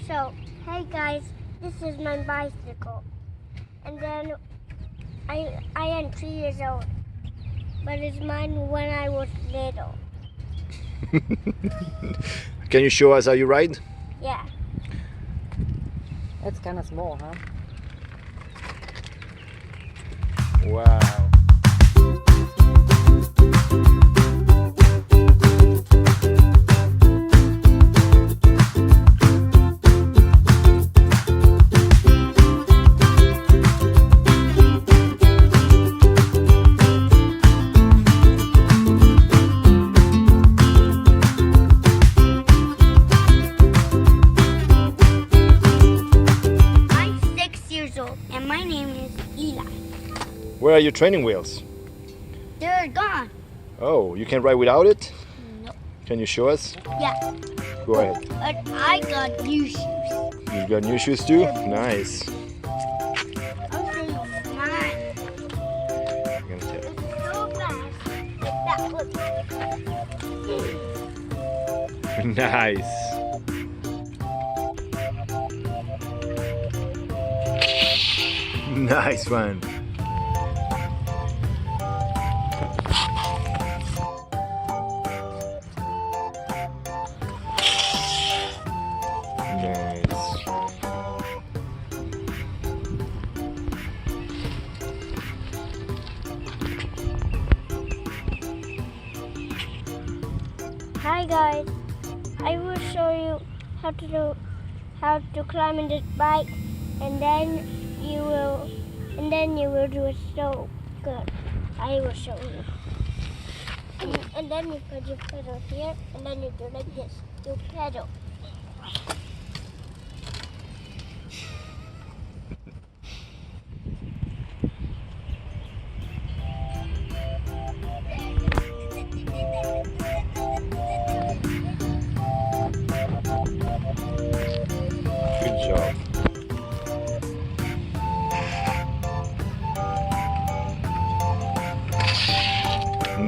So, hey guys, this is my bicycle. And then I am 3 years old. But it's mine when I was little. Can you show us how you ride? Yeah. It's kind of small, huh? Wow. I'm 6 years old and my name is Eli. Where are your training wheels? They're gone. Oh, you can ride without it? No. Can you show us? Yeah. Go ahead. But I got new shoes. You got new shoes too? Nice. I'll show you mine. I'm gonna tell. It's so fast. Like that. Look. Nice. Nice one. Nice. Hi guys. I will show you how to climb in this bike, and then you will do it so good. I will show you. And then you put your pedal here, and then you do like this. You pedal. Good job.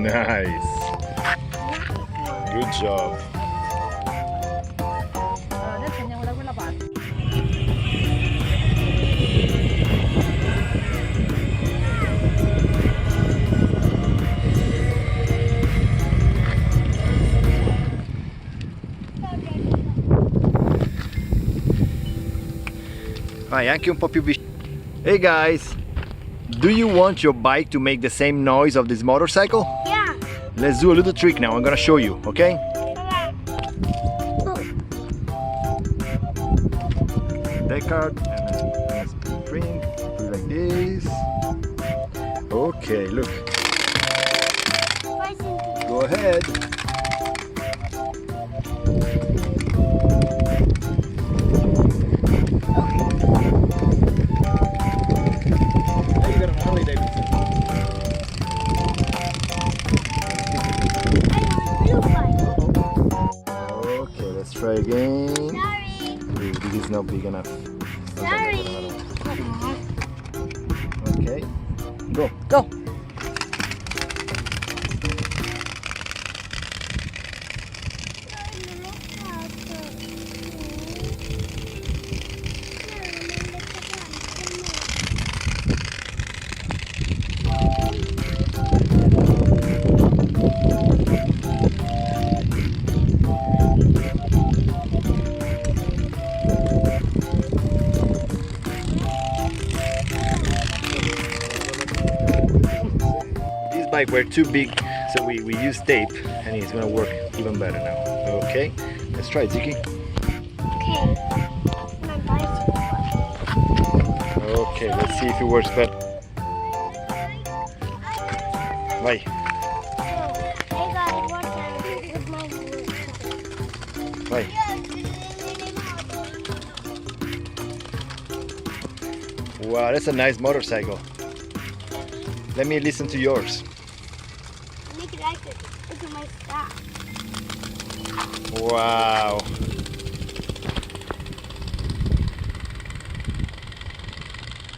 Nice. Good job. That's kanyang wala laban. Vai anche un po' più vicino. Hey guys, do you want your bike to make the same noise of this motorcycle? Yeah. Let's do a little trick now. I'm gonna show you, okay? That card and then spring, do like this. Okay, look. Go ahead. Now you got an Harley Davidson. Okay, let's try again. Sorry. Ooh, this is not big enough. Sorry. Okay, go. Go! This bike were too big, so we used tape, and it's gonna work even better now. Okay, let's try it, Zeke. Okay. My bicycle. Okay, let's see if it works better. Bye. Hey guys, watch out with my wood. Bye. Wow, that's a nice motorcycle. Let me listen to yours. Make it like it. Look at my stop. Wow.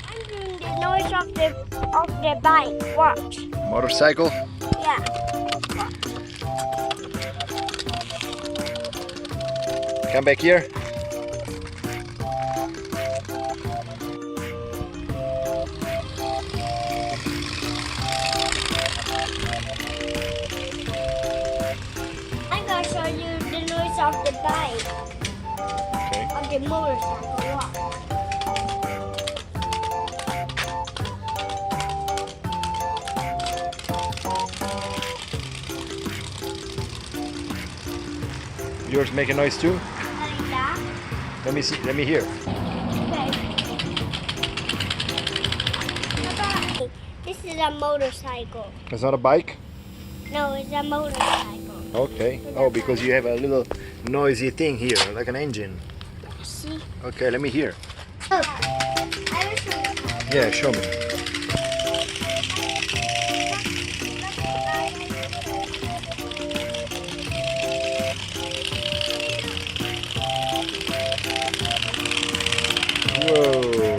I'm doing the noise of the bike. Watch. Motorcycle? Yeah. Come back here. bike Okay. of the motorcycle. Walk. Yours make a noise too? Like that. Let me see. Let me hear. Okay. Papa, this is a motorcycle. It's not a bike? No, it's a motorcycle. Okay. Oh, because you have a little noisy thing here, like an engine. See? Okay, let me hear. Oh. I will show you. Yeah, show me. Whoa.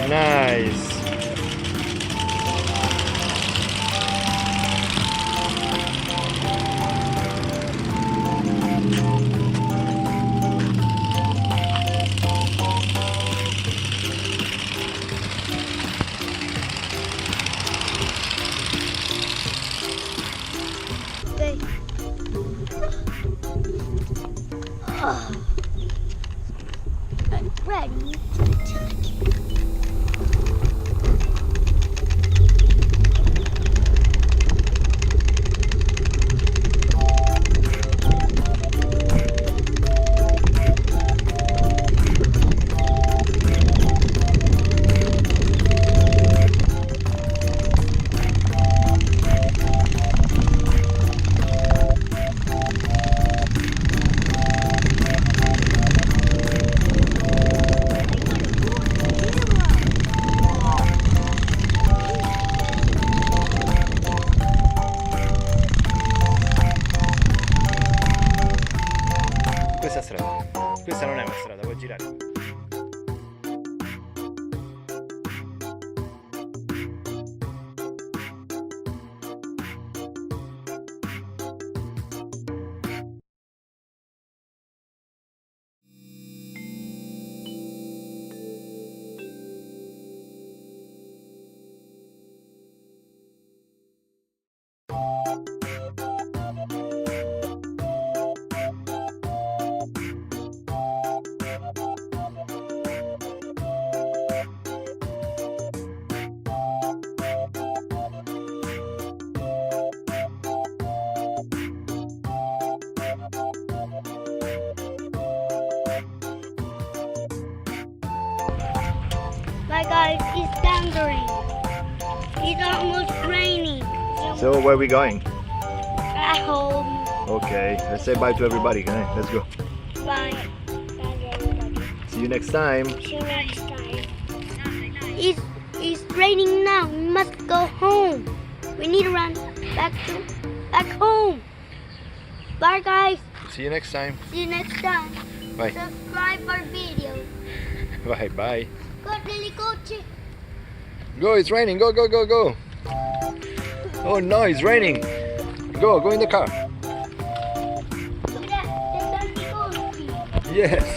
Nice. Okay. Oh. I'm ready to touch. Questa strada. Questa non è una strada, puoi girare. My God, it's thundering. It's almost raining. So where are we going? At home. Okay, let's say bye to everybody. Okay, let's go. Bye. Bye, everybody. See you next time. See you next time. It's raining now. We must go home. We need to run back home. Bye, guys. See you next time. See you next time. Bye. Subscribe our video. Bye bye. Go, Lily, go, Chick. Go, it's raining. Go, go, go, go. Oh no, it's raining. Go in the car. Look at that. The donkey goes. Yes.